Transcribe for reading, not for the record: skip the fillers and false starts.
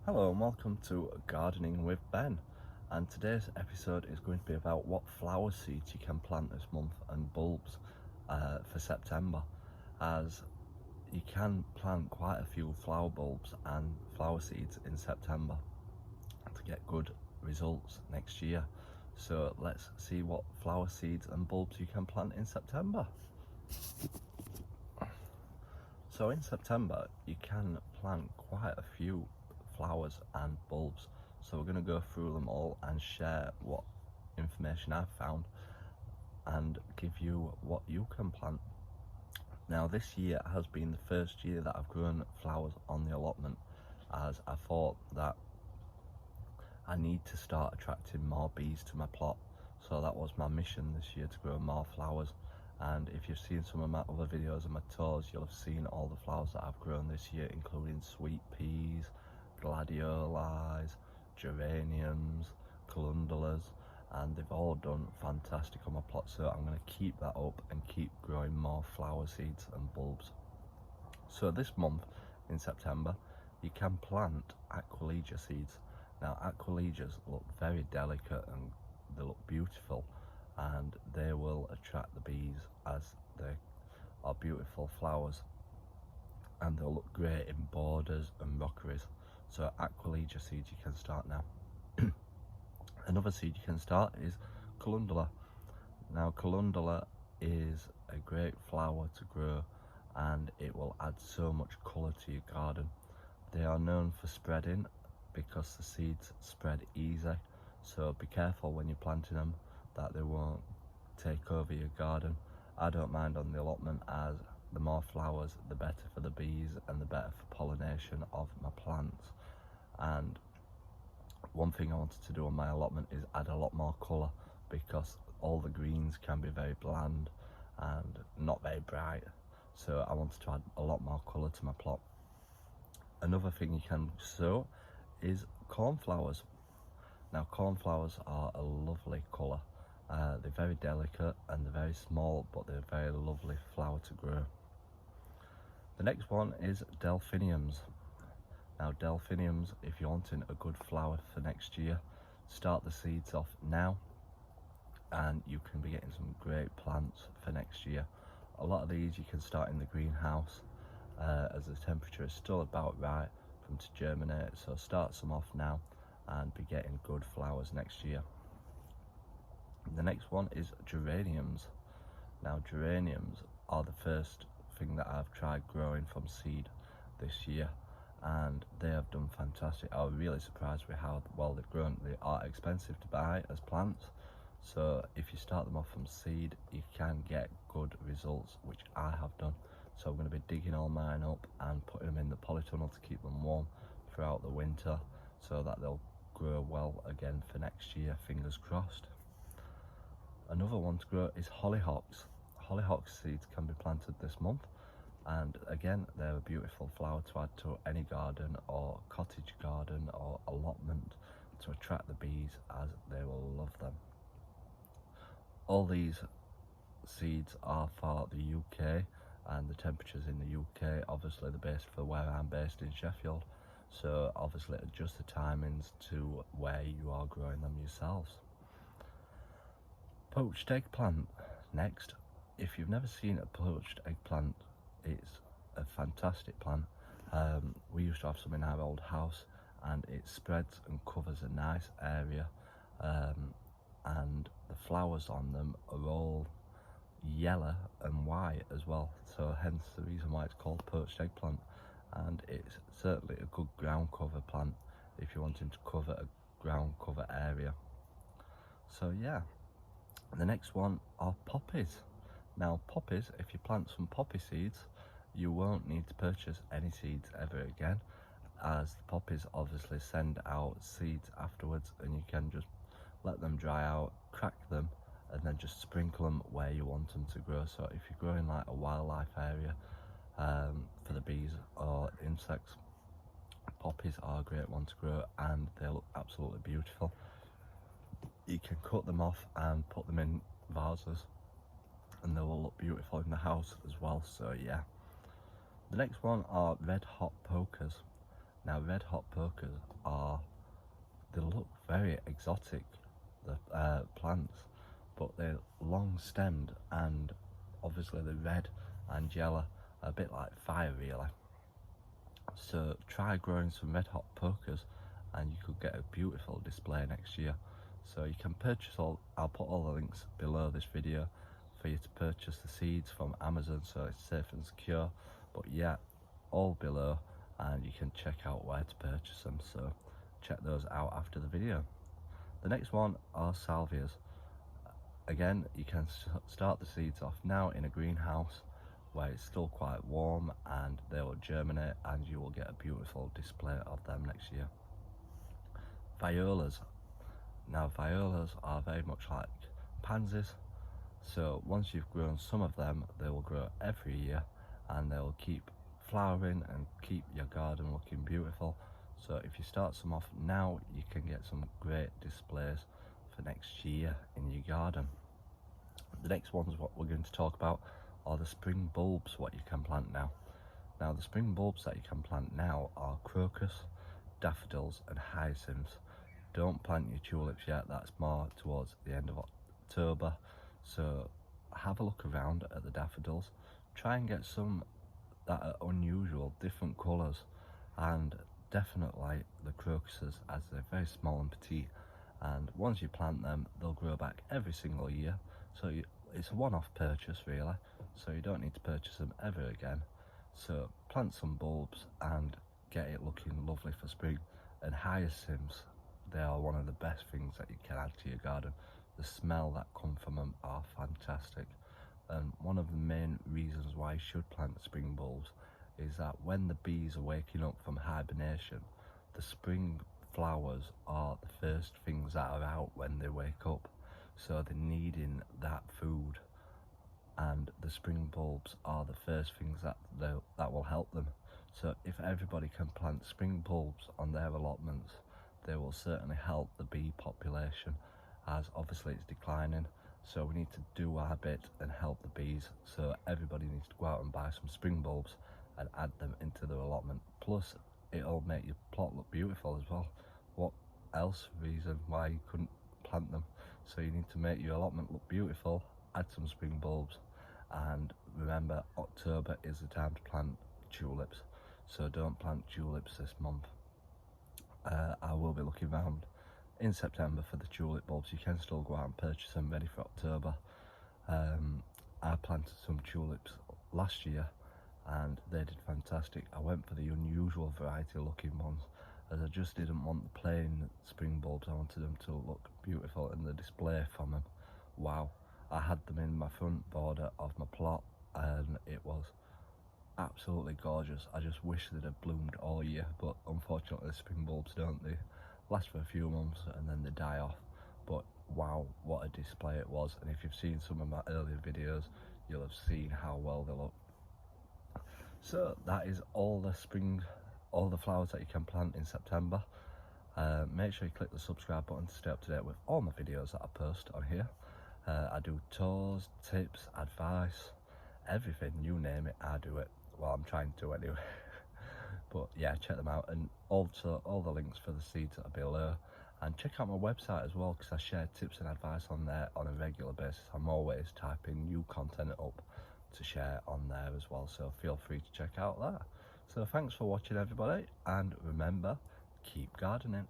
Hello and welcome to Gardening with Ben, and today's episode is going to be about what flower seeds you can plant this month and bulbs for September, as you can plant quite a few flower bulbs and flower seeds in September to get good results next year. So let's see what flower seeds and bulbs you can plant in September. So in September you can plant quite a few flowers and bulbs, so we're going to go through them all and share what information I've found and give you what you can plant. Now this year has been the first year that I've grown flowers on the allotment, as I thought that I need to start attracting more bees to my plot. So that was my mission this year, to grow more flowers. And if you've seen some of my other videos of my tours, you'll have seen all the flowers that I've grown this year, including sweet peas, gladiolis, geraniums, calendulas, and they've all done fantastic on my plot. So I'm going to keep that up and keep growing more flower seeds and bulbs. So this month in September you can plant aquilegia seeds. Now aquilegias look very delicate and they look beautiful, and they will attract the bees as they are beautiful flowers, and they'll look great in borders and rockeries. So aquilegia seeds you can start now. Another seed you can start is calendula. Now calendula is a great flower to grow, and it will add so much colour to your garden. They are known for spreading because the seeds spread easy, so be careful when you're planting them that they won't take over your garden. I don't mind on the allotment, as the more flowers the better for the bees and the better for pollination of my plants. And one thing I wanted to do on my allotment is add a lot more colour, because all the greens can be very bland and not very bright, so I wanted to add a lot more colour to my plot. Another thing you can sow is cornflowers. Now cornflowers are a lovely colour. They're very delicate and they're very small, but they're a very lovely flower to grow. The next one is delphiniums. Now delphiniums, if you're wanting a good flower for next year, start the seeds off now and you can be getting some great plants for next year. A lot of these you can start in the greenhouse, as the temperature is still about right for them to germinate, so start some off now and be getting good flowers next year. The next one is geraniums. Now geraniums are the first thing that I've tried growing from seed this year, and they have done fantastic. I was really surprised with how well they've grown. They are expensive to buy as plants, so if you start them off from seed you can get good results, which I have done. So I'm going to be digging all mine up and putting them in the polytunnel to keep them warm throughout the winter, so that they'll grow well again for next year, fingers crossed. Another one to grow is hollyhocks. Hollyhock seeds can be planted this month, and again they're a beautiful flower to add to any garden or cottage garden or allotment to attract the bees, as they will love them. All these seeds are for the UK, and the temperatures in the UK, obviously the base for where I'm based in Sheffield, so obviously adjust the timings to where you are growing them yourselves. Poached eggplant next. If you've never seen a poached eggplant, it's a fantastic plant. We used to have some in our old house, and it spreads and covers a nice area, and the flowers on them are all yellow and white as well, so hence the reason why it's called poached eggplant. And it's certainly a good ground cover plant if you're wanting to cover a ground cover area. So yeah, the next one are poppies. Now poppies, if you plant some poppy seeds, you won't need to purchase any seeds ever again, as the poppies obviously send out seeds afterwards, and you can just let them dry out, crack them, and then just sprinkle them where you want them to grow. So if you're growing like a wildlife area for the bees or insects, poppies are a great one to grow, and they look absolutely beautiful. You can cut them off and put them in vases, and they will look beautiful in the house as well. So yeah, the next one are red hot pokers. Now red hot poachers they look very exotic, the plants, but they're long stemmed and obviously they're red and yellow, a bit like fire really. So try growing some red hot poachers and you could get a beautiful display next year. So you can purchase I'll put all the links below this video for you to purchase the seeds from Amazon, so it's safe and secure. But yeah, all below, and you can check out where to purchase them, so check those out after the video. The next one are salvias. Again, you can start the seeds off now in a greenhouse where it's still quite warm, and they will germinate and you will get a beautiful display of them next year. Violas. Now violas are very much like pansies, so once you've grown some of them, they will grow every year and they will keep flowering and keep your garden looking beautiful. So if you start some off now, you can get some great displays for next year in your garden. The next ones what we're going to talk about are the spring bulbs, what you can plant now. Now the spring bulbs that you can plant now are crocus, daffodils and hyacinths. Don't plant your tulips yet, that's more towards the end of October. So have a look around at the daffodils, try and get some that are unusual, different colours, and definitely the crocuses, as they're very small and petite, and once you plant them they'll grow back every single year. So it's a one-off purchase really, so you don't need to purchase them ever again. So plant some bulbs and get it looking lovely for spring. And hyacinths, they are one of the best things that you can add to your garden. The smell that comes from them are fantastic, and one of the main reasons why you should plant spring bulbs is that when the bees are waking up from hibernation, the spring flowers are the first things that are out when they wake up, so they're needing that food, and the spring bulbs are the first things that will help them. So if everybody can plant spring bulbs on their allotments, they will certainly help the bee population, as obviously it's declining. So we need to do our bit and help the bees, so everybody needs to go out and buy some spring bulbs and add them into their allotment. Plus it'll make your plot look beautiful as well. What else reason why you couldn't plant them? So you need to make your allotment look beautiful, add some spring bulbs, and remember October is the time to plant tulips, so don't plant tulips this month. I will be looking around in September for the tulip bulbs. You can still go out and purchase them ready for October. I planted some tulips last year and they did fantastic. I went for the unusual variety looking ones, as I just didn't want the plain spring bulbs. I wanted them to look beautiful, and the display from them, wow. I had them in my front border of my plot and it was absolutely gorgeous. I just wish they'd have bloomed all year, but unfortunately spring bulbs don't, they last for a few months and then they die off. But wow, what a display it was, and if you've seen some of my earlier videos, you'll have seen how well they look. So that is all the flowers that you can plant in September. Make sure you click the subscribe button to stay up to date with all my videos that I post on here. I do tours, tips, advice, everything, you name it, I do it. Well, I'm trying to anyway. But yeah, check them out, and also all the links for the seeds are below. And check out my website as well, because I share tips and advice on there on a regular basis. I'm always typing new content up to share on there as well, so feel free to check out that. So thanks for watching everybody, and remember, keep gardening.